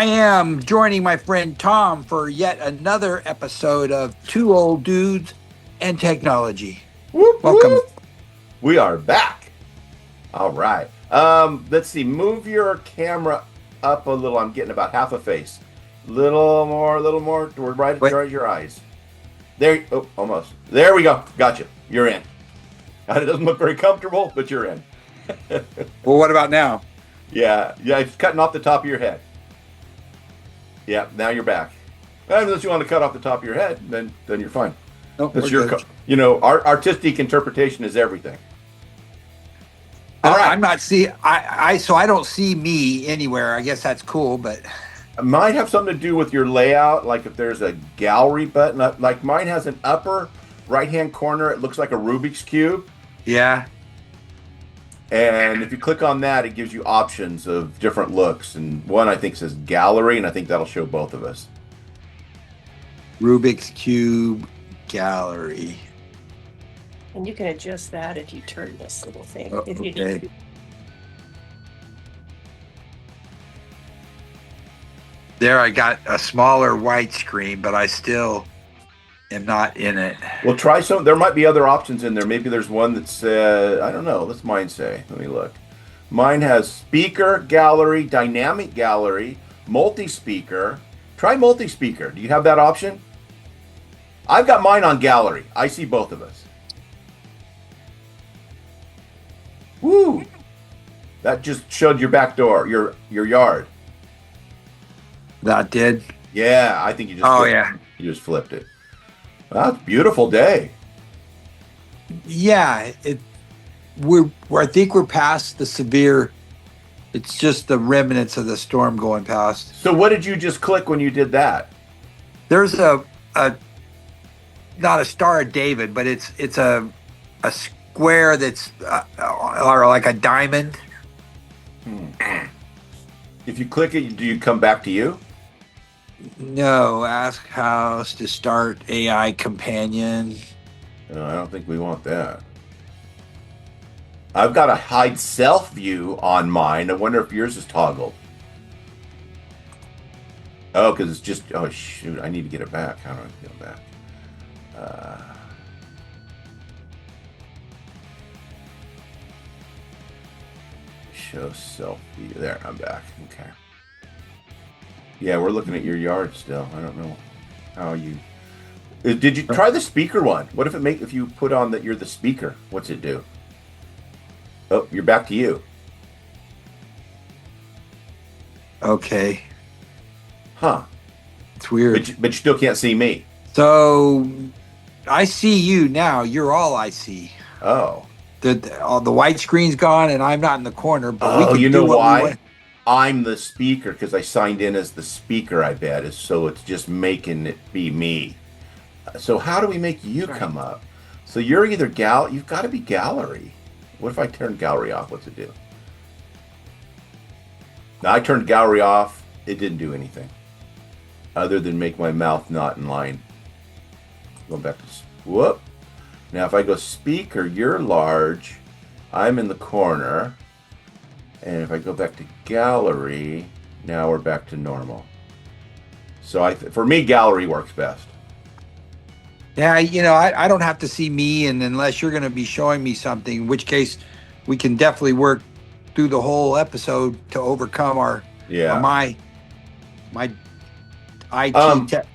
I am joining my friend Tom for yet another episode of Two Old Dudes and Technology. Whoop, Welcome. whoop. We are back. All right. Let's see. Move your camera up a little. I'm getting about half a face. Little more. We're right Wait. at your eyes. There. Oh, almost. There we go. Gotcha. You're in. It doesn't look very comfortable, but you're in. Well, what about now? Yeah. It's cutting off the top of your head. Yeah. Now you're back. Unless you want to cut off the top of your head, then you're fine. No, That's we're your. good. Our artistic interpretation is everything. All right. I'm not see. So I don't see me anywhere. I guess that's cool, but It might have something to do with your layout, like if there's a gallery button. Like mine has an upper right-hand corner. It looks like a Rubik's Cube. yeah. And if you click on that, it gives you options of different looks. And one, I think, says gallery, and I think that'll show both of us. Rubik's Cube Gallery. And you can adjust that if you turn this little thing. Oh, if you okay. need. There, I got a smaller white screen, but I still am not in it. Well, try some. There might be other options in there. Maybe there's one that says, I don't know. What's mine say? Let me look. Mine has speaker, gallery, dynamic gallery, multi-speaker. Try multi-speaker. Do you have that option? I've got mine on gallery. I see both of us. Woo! That just showed your back door, your yard. That did. Yeah, I think you just. Oh flipped yeah. it. You just flipped it. Well, it's a beautiful day. Yeah, I think we're past the severe. It's just the remnants of the storm going past. So, what did you just click when you did that? There's a not a Star of David, but it's a square that's or like a diamond. If you click it, do you come back to you? No, ask House to start AI companion. No, I don't think we want that. I've got a hide self view on mine. I wonder if yours is toggled. Oh, because it's just. Oh shoot! I need to get it back. How do I get it back? Show self view. There, I'm back. Okay. Yeah, we're looking at your yard still. I don't know how you. Did you try the speaker one? What if you put on that you're the speaker? What's it do? Oh, you're back to you. Okay, Huh? it's weird. But you still can't see me. So I see you now. You're all I see. Oh. All the white screen's gone, and I'm not in the corner. But we Oh, can you know do what we why? want. I'm the speaker because I signed in as the speaker. I bet is so it's just making it be me. So how do we make you come up? So you're either You've got to be gallery. What if I turn gallery off? What's it do? Now I turned gallery off. It didn't do anything other than make my mouth not in line. Going back to whoop. Now if I go speaker, you're large. I'm in the corner. And if I go back to gallery, now we're back to normal. So for me, gallery works best. Yeah, I don't have to see me, and unless you're going to be showing me something, in which case we can definitely work through the whole episode to overcome my IT tech.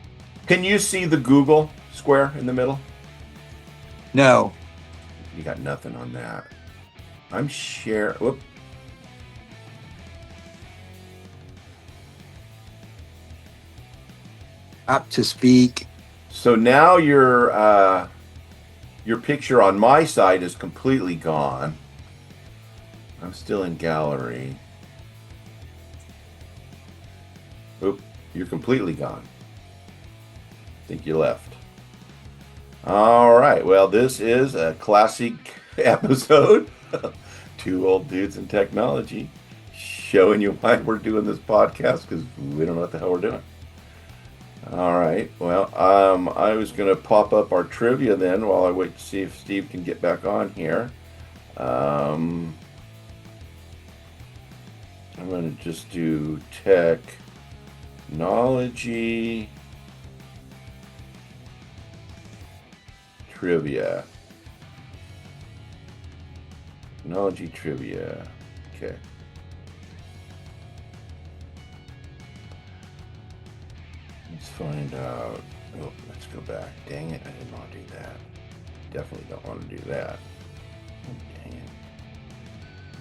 Can you see the Google square in the middle? No. You got nothing on that. I'm sharing. Whoop. Up to speak. So now your picture on my side is completely gone. I'm still in gallery. Oop, you're completely gone. I think you left. All right. Well, this is a classic episode. Two old dudes in technology, showing you why we're doing this podcast because we don't know what the hell we're doing. All right. Well, I was going to pop up our trivia then while I wait to see if Steve can get back on here. I'm going to just do tech Technology trivia. Technology trivia. Okay. Let's find out. Oh, let's go back. Dang it, I didn't want to do that. Definitely don't want to do that. Oh, dang it.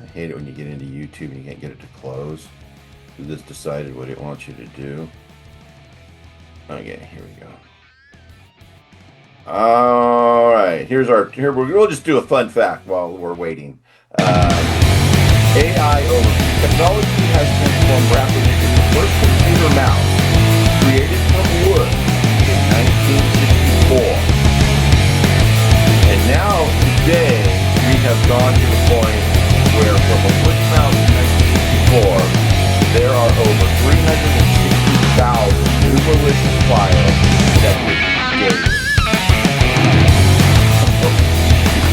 I hate it when you get into YouTube and you can't get it to close. It just decided what it wants you to do. Okay, here we go. All right, we'll just do a fun fact while we're waiting. AI overview. Technology has transformed rapidly into the first computer mouse created from wood in 1964. And now, today, we have gone to the point where from a wood mouse in 1964, there are over 360,000 new malicious files that would daily.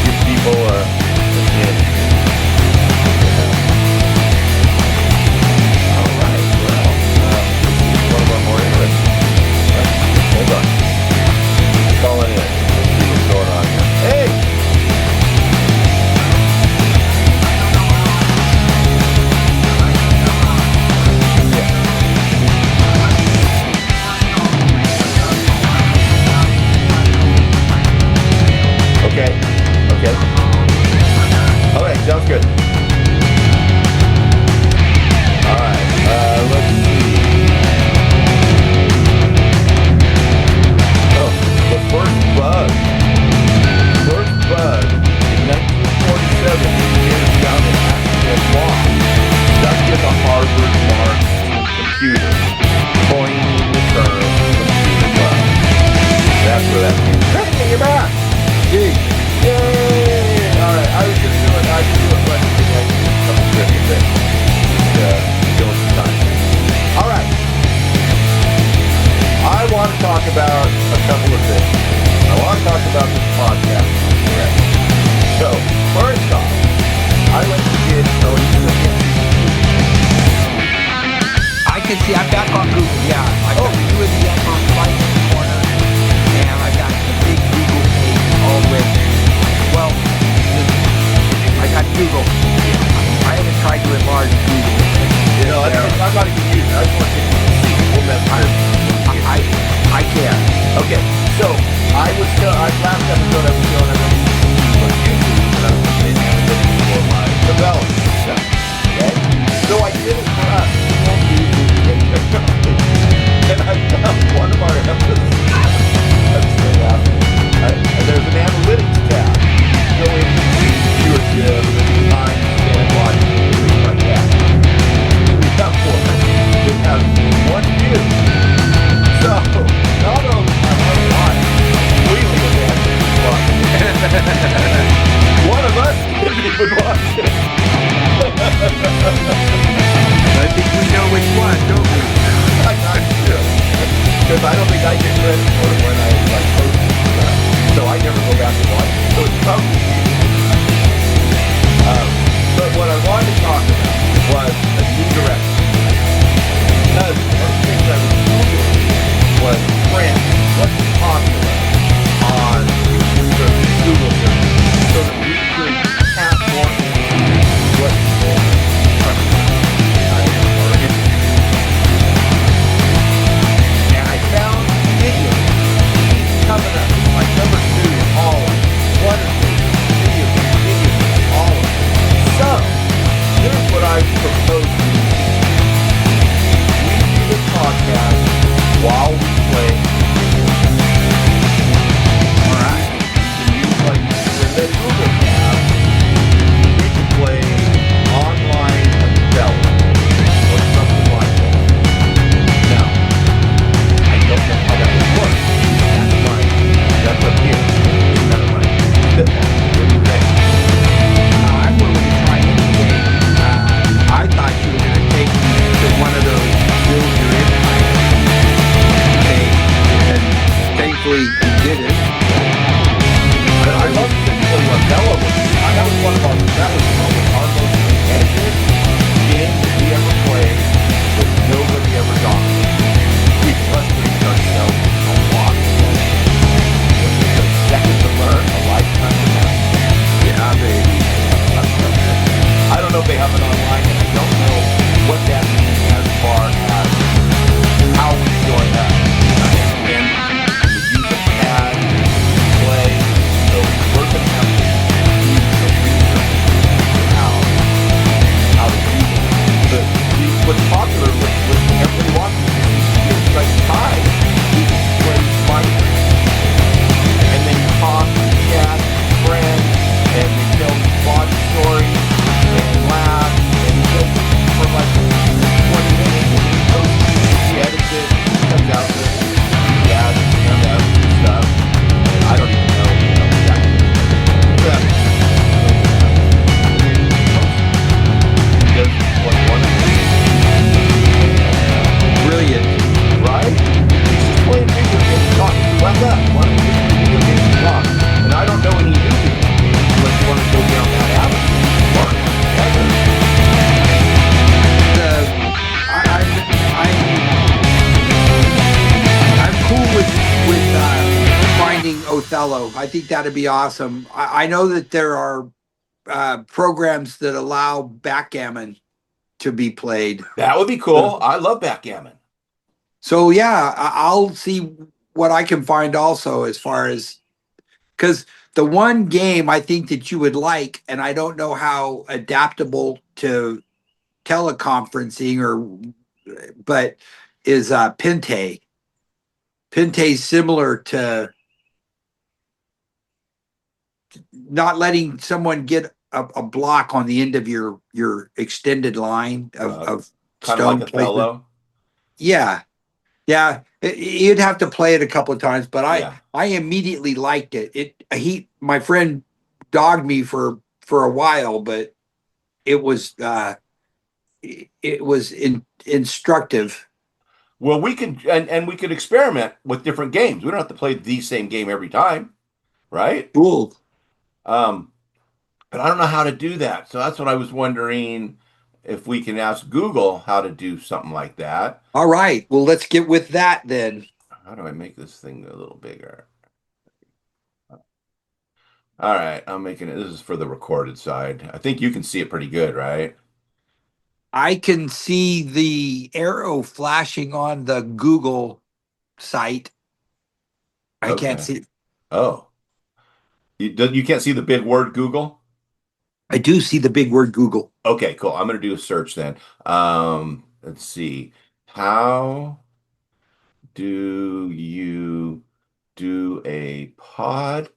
Give people a hint. All right, well, this is one of our more interesting. Hold on. Call it in. Let's see what's going on here. Hey! Okay. All right, sounds good. All right, let's see. Oh, the first bug in 1947 is found in actual law. Stuck in the Harvard Mark computer, coining the term computer bug. That's where that came from. Hey, you're back! Yay! Alright, I could do a question today. A couple trivia things. Kill some time. Alright. I want to talk about a couple of things. I want to talk about this podcast. Correct. So, first off, I like to get Tony to look at. I can see. I'm back on Google. Yeah, I got you in the upper right corner, and I got the big Google page all the way. Well, I got Google. I haven't tried to enlarge Google. I'm not even using it. I just want to see. We'll mess I can. Okay, so last episode I was showing everybody what YouTube and I was doing analytics for my development stuff. Okay? So I did it for us. And I found one of our episodes. I'm so laughing. There's an analytics tab. Go in and see viewership and time spent watching and things like that. We found one. It has one view. So, not only am I lying, completely abandoned one of us didn't even watch it. I think we know which one, don't we? I'm not sure. Because I don't think I get credit for it when I posted stuff. So I never go back and watch it. So it's probably but what I wanted to talk about was a new direction. Because one of the things I was Googling was trends, what's popular on Google search, so that we could tap more into what people are interested in. And I found videos keep coming up, like number 2, all of them, 1 or 2 videos, all of them. So, here's what I propose Othello. I think that'd be awesome. I know that there are programs that allow backgammon to be played. That would be cool. I love backgammon. So yeah, I'll see what I can find also as far as because the one game I think that you would like, and I don't know how adaptable to teleconferencing but is Pente. Pente's similar to not letting someone get a block on the end of your extended line of kind of like stone placement. Othello. Yeah, yeah. You'd have to play it a couple of times, but Yeah. I immediately liked it. My friend dogged me for a while, but it was instructive. Well, we can and we could experiment with different games. We don't have to play the same game every time, right? Cool. Um, but I don't know how to do that. So that's what I was wondering if we can ask Google how to do something like that. All right. Well, let's get with that then. How do I make this thing a little bigger? All right, I'm making it. This is for the recorded side. I think you can see it pretty good, right? I can see the arrow flashing on the Google site. I can't Okay. see. Oh, you can't see the big word Google? I do see the big word Google. Okay, cool. I'm going to do a search then. Let's see. How do you do a podcast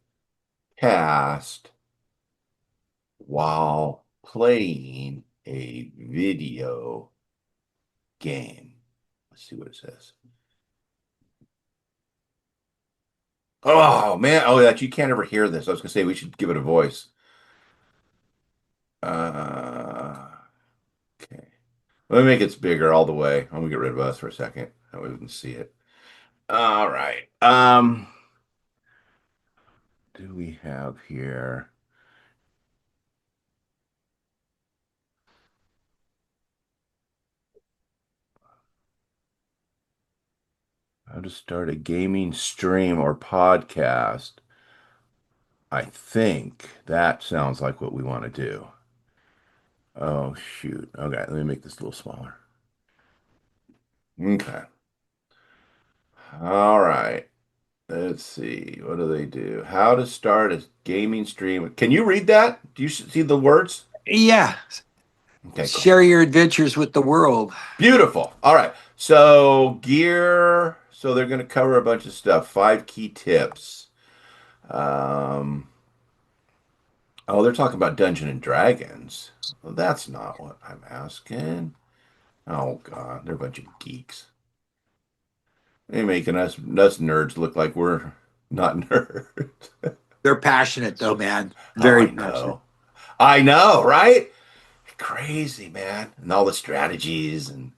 while playing a video game? Let's see what it says. Oh man, oh that you can't ever hear this. I was gonna say we should give it a voice. Uh, okay. Let me make it bigger all the way. I'm gonna get rid of us for a second. That way we can see it. All right. Do we have here? How to start a gaming stream or podcast. I think that sounds like what we want to do. Oh, shoot. Okay, let me make this a little smaller. Okay. All right. Let's see. What do they do? How to start a gaming stream. Can you read that? Do you see the words? Yeah. Okay, cool. Share your adventures with the world. Beautiful. All right. So, gear. So, they're going to cover a bunch of stuff. 5 key tips. Um, oh, they're talking about Dungeon and Dragons. Well, that's not what I'm asking. Oh, God. They're a bunch of geeks. They're making us nerds look like we're not nerds. They're passionate though, man. Oh, Very I passionate. know. I know, right? Crazy, man. And all the strategies and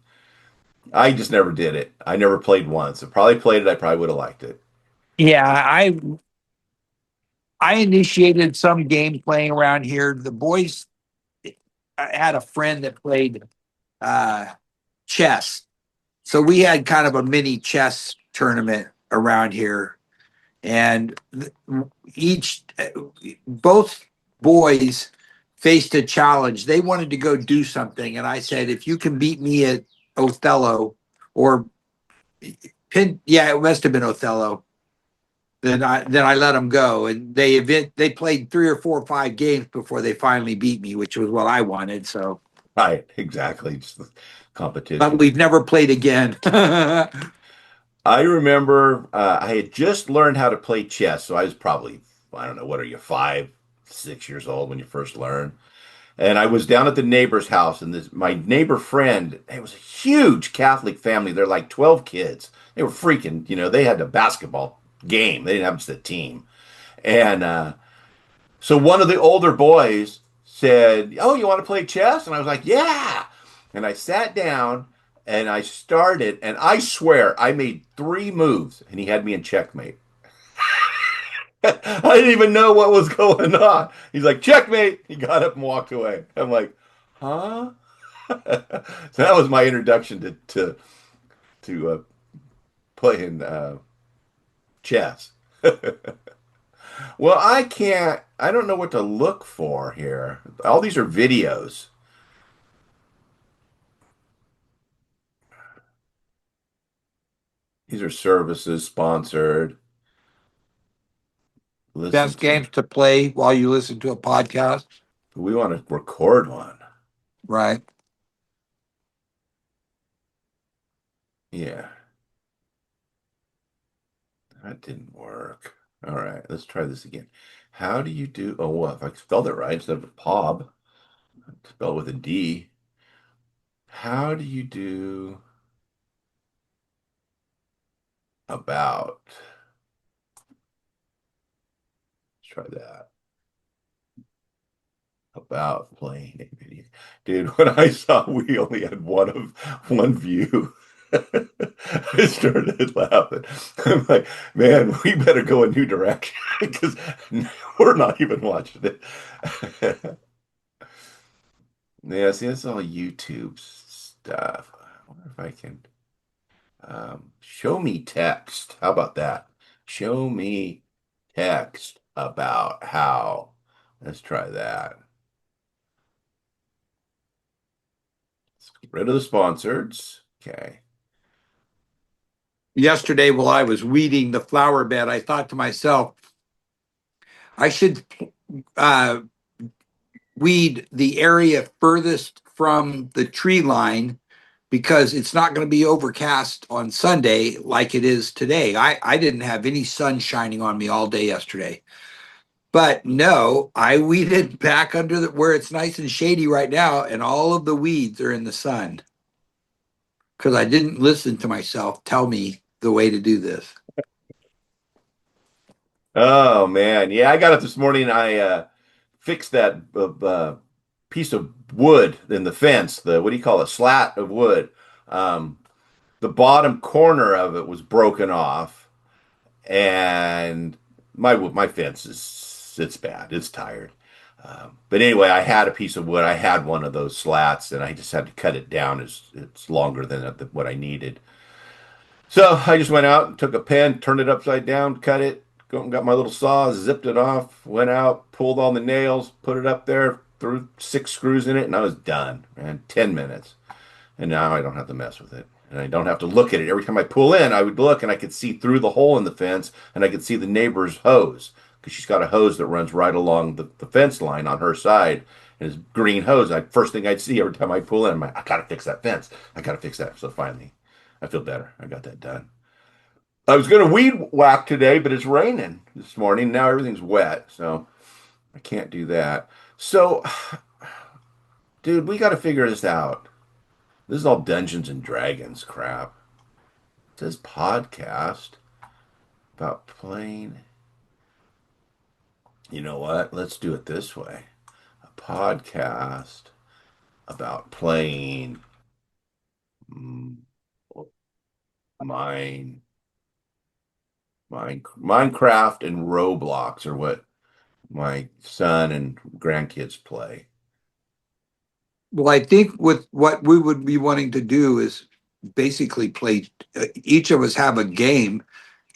I just never did it. I never played once. If I probably played it, I probably would have liked it. Yeah, I initiated some game playing around here. The boys I had a friend that played uh chess. So we had kind of a mini chess tournament around here. And each both boys faced a challenge. They wanted to go do something, and I said, if you can beat me at Othello or yeah, it must have been Othello. Then I let them go, and they played 3 or 4 or 5 games before they finally beat me, which was what I wanted. So, Right, exactly. Just the but competition. we've never played again. I remember I had just learned how to play chess, so I was probably, I don't know, what are you, 5, 6 years old when you first learn? And I was down at the neighbor's house, and this my neighbor friend, it was a huge Catholic family. They're like 12 kids. They were freaking, they had a basketball game. They didn't have just a team. And so one of the older boys said, "Oh, you want to play chess?" And I was like, "Yeah." And I sat down and I started, and I swear I made 3 moves, and he had me in checkmate. I didn't even know what was going on. He's like, "Checkmate." He got up and walked away. I'm like, "Huh?" So that was my introduction to playing chess. Well, I don't know what to look for here. All these are videos. These are services sponsored. Listen Best to. games to play while you listen to a podcast. We want to record one. Right. Yeah, that didn't work. All right, let's try this again. How do you do? Oh, well, if I spelled it right instead of Pob, spell it with a D. How do you do about? Let's try that. About playing a video. Dude, when I saw we only had one view, I started laughing. I'm like, man, we better go a new direction because we're not even watching it. Yeah, see, that's all YouTube stuff. I wonder if I can show me text. How about that? Show me text about how. Let's try that. Let's get rid of the sponsoreds. Okay. Yesterday, while I was weeding the flower bed, I thought to myself, I should uh, weed the area furthest from the tree line because it's not going to be overcast on Sunday like it is today. I didn't have any sun shining on me all day yesterday. But no, I weeded back under where it's nice and shady right now, and all of the weeds are in the sun because I didn't listen to myself tell me the way to do this. Oh man, yeah, I got it this morning. I fixed that piece of wood in the fence. The what do you call it? Slat of wood. Um, the bottom corner of it was broken off, and my fence is it's bad. It's tired. But anyway, I had a piece of wood. I had one of those slats, and I just had to cut it down. It's longer than what I needed. So I just went out and took a pen, turned it upside down, cut it, got my little saw, zipped it off, went out, pulled all the nails, put it up there, threw 6 screws in it, and I was done. Man, 10 minutes. And now I don't have to mess with it. And I don't have to look at it. Every time I pull in, I would look and I could see through the hole in the fence and I could see the neighbor's hose because she's got a hose that runs right along the fence line on her side. And it's green hose. First thing I'd see every time I pull in, I'm like, I got to fix that fence. I got to fix that. So finally, I feel better. I got that done. I was going to weed whack today, but it's raining this morning. Now everything's wet. So I can't do that. So, dude, we got to figure this out. This is all Dungeons and Dragons crap. It says podcast about playing. You know what? Let's do it this way. A podcast about playing mm, mine, Minecraft and Roblox are what my son and grandkids play. Well, I think with what we would be wanting to do is basically play, each of us have a game,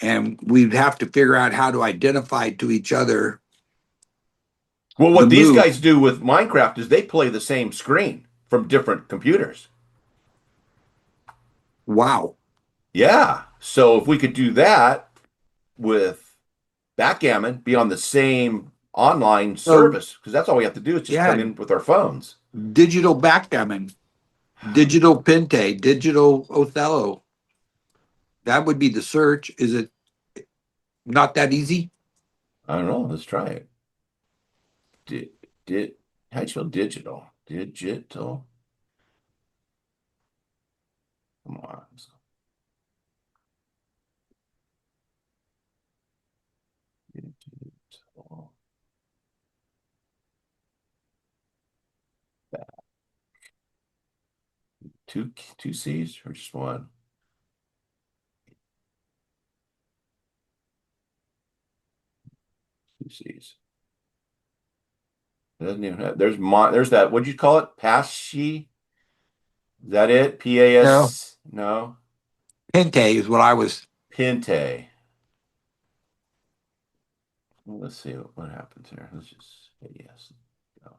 and we'd have to figure out how to identify to each other Well, the what these move. guys do with Minecraft is they play the same screen from different computers. Wow. Yeah. So if we could do that with backgammon, be on the same online So, service, because that's all we have to do is just yeah, come in with our phones. digital backgammon, digital Pente, digital Othello. That would be the search. Is it not that easy? I don't know. Let's try it. Did did how do you spell digital? Digital. Come on. Digital. Two C's or just one? Two C's. It doesn't even have. There's that. What'd you call it? Pashy? Is that it? No. PAS? No. Pente is what I was. Pinte. Well, let's see what happens here. Let's just say yes. Go.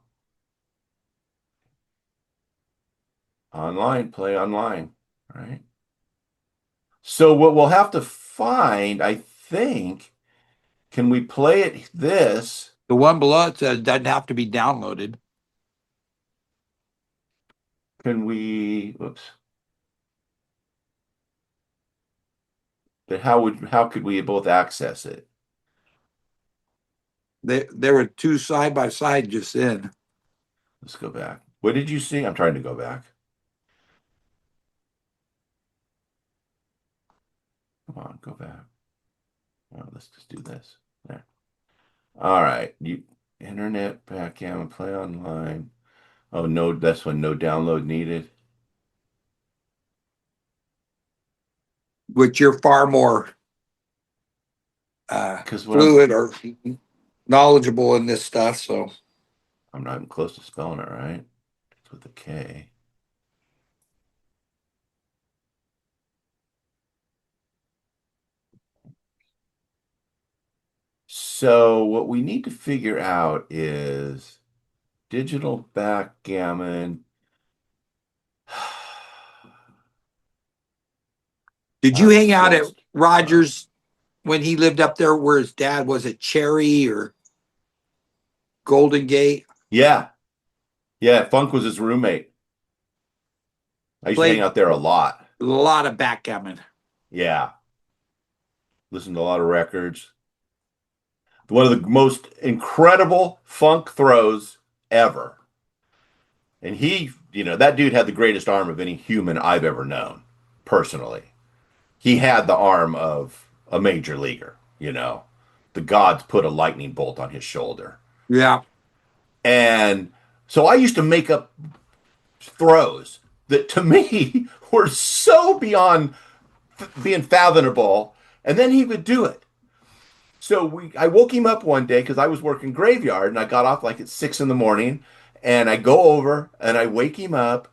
Online, play online. All right. So what we'll have to find, I think, can we play it this? The one below it says doesn't have to be downloaded. Can we, whoops. But how could we both access it? There were two side by side just in. Let's go back. What did you see? I'm trying to go back. Come on, go back. Well, let's just do this. There. All right. You internet backgammon play online. Oh no, that's when no download needed. Which you're far more fluid or knowledgeable in this stuff. So I'm not even close to spelling it right. It's with a K. So what we need to figure out is digital backgammon. did you hang out at Rogers when he lived up there where his dad was at Cherry or Golden Gate? Yeah. Yeah, Funk was his roommate. I used to hang out there a lot. A lot of backgammon. Yeah. Listened to a lot of records. One of the most incredible funk throws ever. And he, that dude had the greatest arm of any human I've ever known, personally. He had the arm of a major leaguer, The gods put a lightning bolt on his shoulder. Yeah. And so I used to make up throws that to me were so beyond being fathomable. And then he would do it. So I woke him up one day because I was working graveyard and I got off like at 6 a.m. and I go over and I wake him up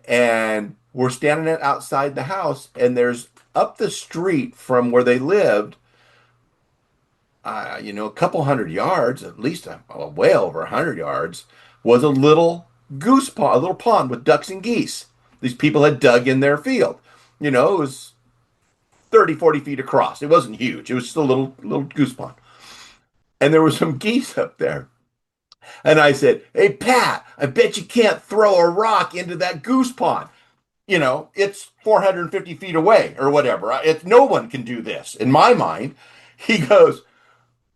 and we're standing outside the house and there's up the street from where they lived, a couple 100 yards, at least way over 100 yards, was a little goose pond, a little pond with ducks and geese. These people had dug in their field. It was 30, 40 feet across. It wasn't huge. It was just a little goose pond. And there were some geese up there. And I said, "Hey, Pat, I bet you can't throw a rock into that goose pond. It's 450 feet away or whatever. No one can do this." In my mind, he goes,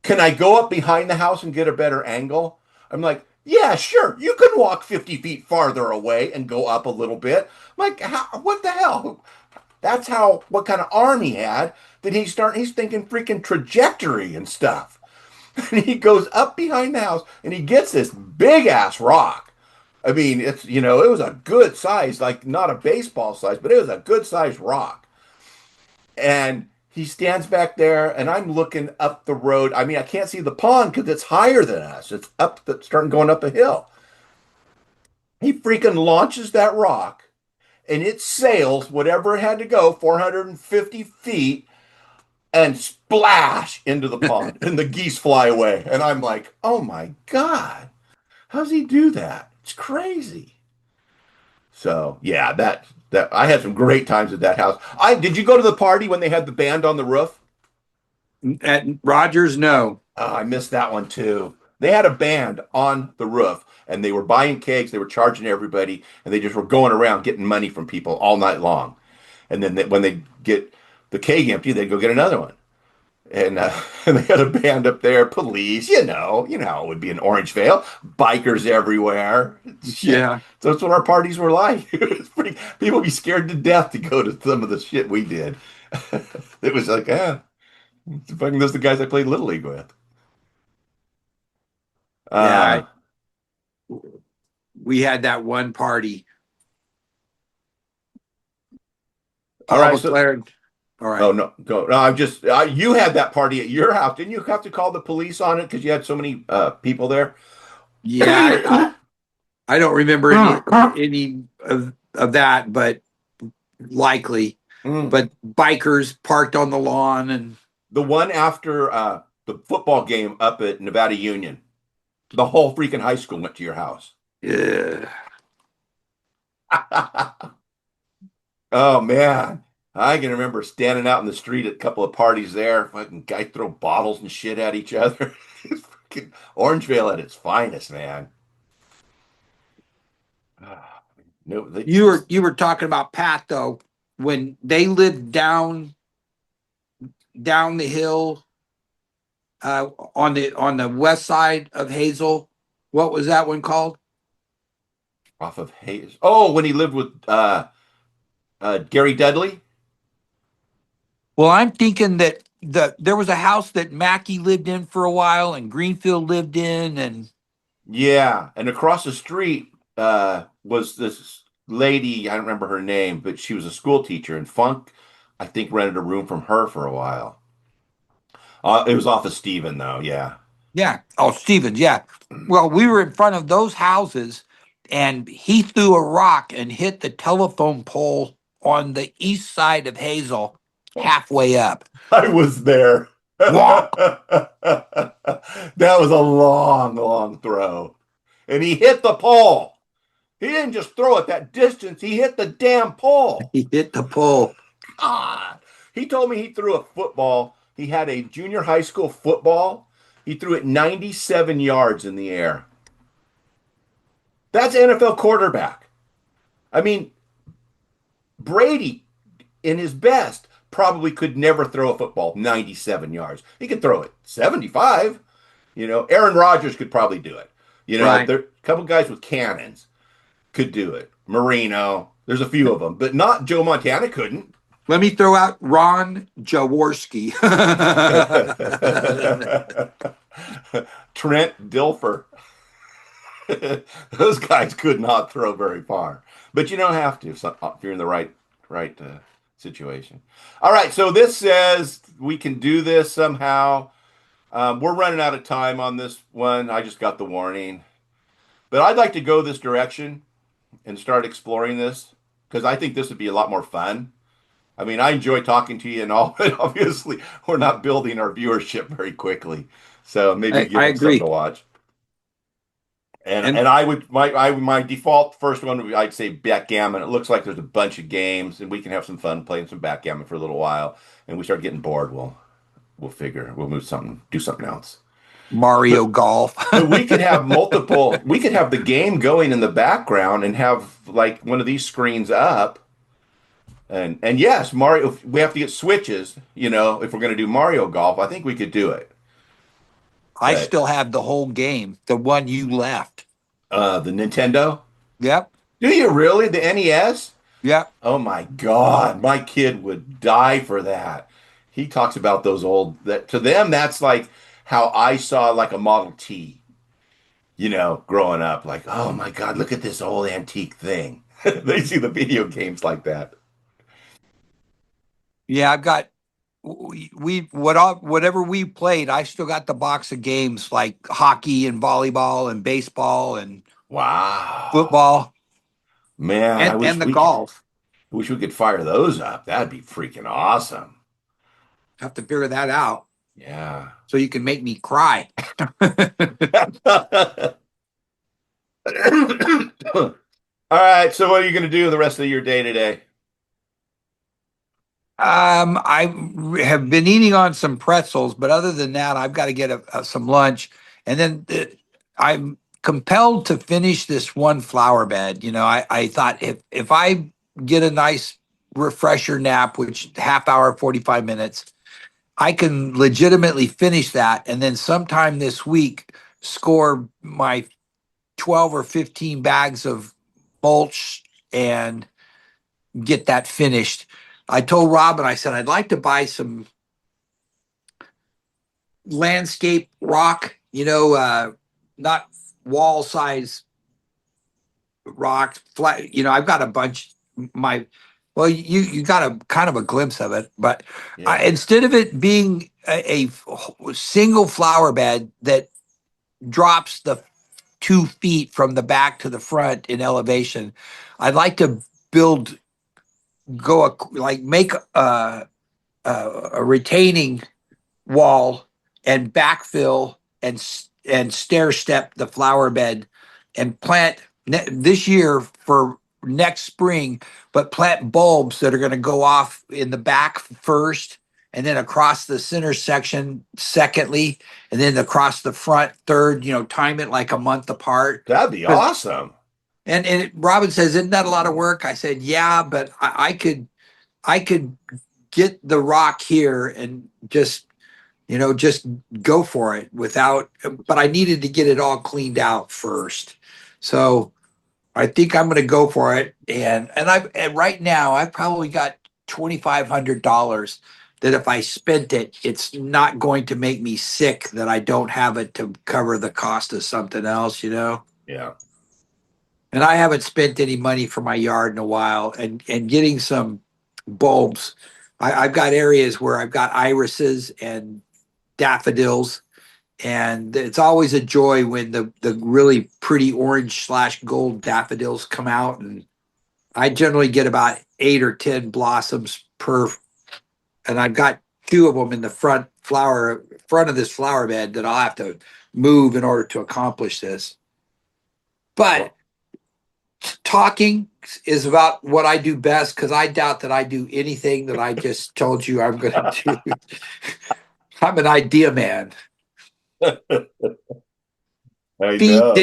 "Can I go up behind the house and get a better angle?" I'm like, "Yeah, sure. You can walk 50 feet farther away and go up a little bit." I'm like, what the hell? That's what kind of arm he had that he's thinking freaking trajectory and stuff. And he goes up behind the house and he gets this big ass rock. I mean, it was a good size, like not a baseball size, but it was a good size rock. And he stands back there and I'm looking up the road. I mean, I can't see the pond because it's higher than us. It's starting going up a hill. He freaking launches that rock and it sails whatever it had to go, 450 feet, and splash into the pond and the geese fly away. And I'm like, oh my God, how's he do that? It's crazy. So yeah, that I had some great times at that house. Did you go to the party when they had the band on the roof? At Rogers, no. Oh, I missed that one too. They had a band on the roof and they were buying cakes, they were charging everybody, and they just were going around getting money from people all night long. And then when they get the keg empty, they'd go get another one. And, and they had a band up there, police, how it would be in Orangevale, bikers everywhere. Yeah. So that's what our parties were like. People would be scared to death to go to some of the shit we did. It was like, fucking those are the guys I played Little League with. Yeah. We had that one party. All right. All right. Oh no, go. No, I'm just. You had that party at your house, didn't you? Have to call the police on it because you had so many people there. Yeah, I don't remember any of that, but likely. But bikers parked on the lawn, and the one after the football game up at Nevada Union. The whole freaking high school went to your house. Yeah. Oh man. I can remember standing out in the street at a couple of parties there. Fucking guy throw bottles and shit at each other. Fucking Orangevale at its finest, man. No, You were talking about Pat though, when they lived down the hill on the west side of Hazel. What was that one called? off of Hayes. Oh, when he lived with Gary Dudley. Well, I'm thinking that there was a house that Mackey lived in for a while and Greenfield lived in, and Yeah, and across the street was this lady. I don't remember her name, but she was a school teacher, and Funk, I think, rented a room from her for a while. It was off of Stephen, though. Yeah. yeah. Oh, Stevens, yeah. Well, we were in front of those houses, and he threw a rock and hit the telephone pole on the east side of Hazel, halfway up. I was there. Wonk. That was a long, long throw. And he hit the pole. He didn't just throw it that distance, he hit the damn pole. He hit the pole. God. He told me he threw a football. He had a junior high school football. He threw it 97 yards in the air. That's NFL quarterback. I mean, Brady, in his best, probably could never throw a football 97 yards. He could throw it 75. Aaron Rodgers could probably do it. Right. There a couple guys with cannons could do it. Marino, there's a few of them, but not Joe Montana couldn't. Let me throw out Ron Jaworski. Trent Dilfer. Those guys could not throw very far, but you don't have to if you're in the right situation. All right, so this says we can do this somehow. We're running out of time on this one. I just got the warning, but I'd like to go this direction and start exploring this because I think this would be a lot more fun. I mean, I enjoy talking to you and all, but obviously we're not building our viewership very quickly. So maybe give us something to watch. And I would my default first one I'd say backgammon. It looks like there's a bunch of games and we can have some fun playing some backgammon for a little while. And we start getting bored, we'll do something else. Mario Golf. But we could have we could have the game going in the background and have like one of these screens up. And yes, Mario, we have to get switches, if we're going to do Mario Golf. I think we could do it. I still have the whole game, the one you left. The Nintendo? Yep. Do you really? The NES? Yep. Oh my God, my kid would die for that. He talks about those to them, that's like how I saw like a Model T, growing up. Like, oh my God, look at this old antique thing. They see the video games like that. Yeah, I've got whatever we played. I still got the box of games like hockey and volleyball and baseball and football. Man, and the golf. I wish we could fire those up. That'd be freaking awesome. Have to figure that out. Yeah. So you can make me cry. All right. So what are you going to do the rest of your day today? I have been eating on some pretzels, but other than that, I've got to get some lunch. And then I'm compelled to finish this one flower bed. I thought if I get a nice refresher nap, which half hour, 45 minutes, I can legitimately finish that. And then sometime this week, score my 12 or 15 bags of mulch and get that finished. I told Robin, I said, I'd like to buy some landscape rock, not wall size rock, flat. I've got a bunch. You got a kind of a glimpse of it, but instead of it being a single flower bed that drops the 2 feet from the back to the front in elevation, I'd like to make a retaining wall and backfill and stair step the flower bed and plant this year for next spring, but plant bulbs that are going to go off in the back first and then across the center section secondly, and then across the front third, time it like a month apart. That'd be awesome. And Robin says, isn't that a lot of work? I said, yeah, but I could get the rock here and just go for it but I needed to get it all cleaned out first. So I think I'm going to go for it. And right now I've probably got $2,500 that if I spent it, it's not going to make me sick that I don't have it to cover the cost of something else, Yeah. And I haven't spent any money for my yard in a while, and getting some bulbs. I've got areas where I've got irises and daffodils, and it's always a joy when the really pretty orange/gold daffodils come out. And I generally get about 8 or 10 blossoms per, and I've got 2 of them in the front of this flower bed that I'll have to move in order to accomplish this. But talking is about what I do best, because I doubt that I do anything that I just told you I'm going to do. I'm an idea man. Did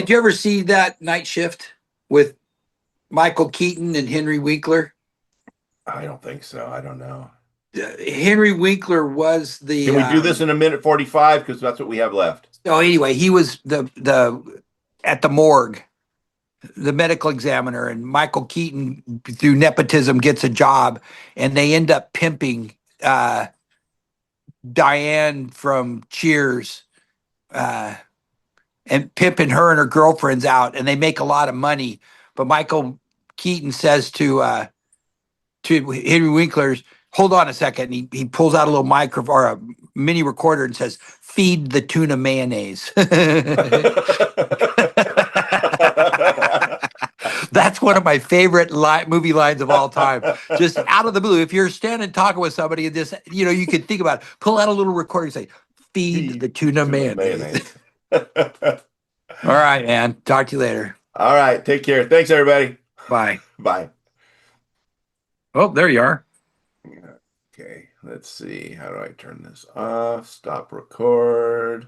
you ever see that Night Shift with Michael Keaton and Henry Winkler? I don't think so. I don't know. Henry Winkler was the. Can we do this in a minute 45? Because that's what we have left. So anyway, he was the at the morgue, the medical examiner, and Michael Keaton through nepotism gets a job, and they end up pimping Diane from Cheers, and pimping her and her girlfriends out, and they make a lot of money. But Michael Keaton says to Henry Winkler's, hold on a second. And he pulls out a little microphone or a mini recorder and says, feed the tuna mayonnaise. That's one of my favorite movie lines of all time. Just out of the blue. If you're standing talking with somebody and this, you can think about it. Pull out a little recorder and say, feed the tuna mayonnaise. All right, man. Talk to you later. All right. Take care. Thanks, everybody. Bye. Bye. Oh, there you are. Okay. Let's see. How do I turn this off? Stop record.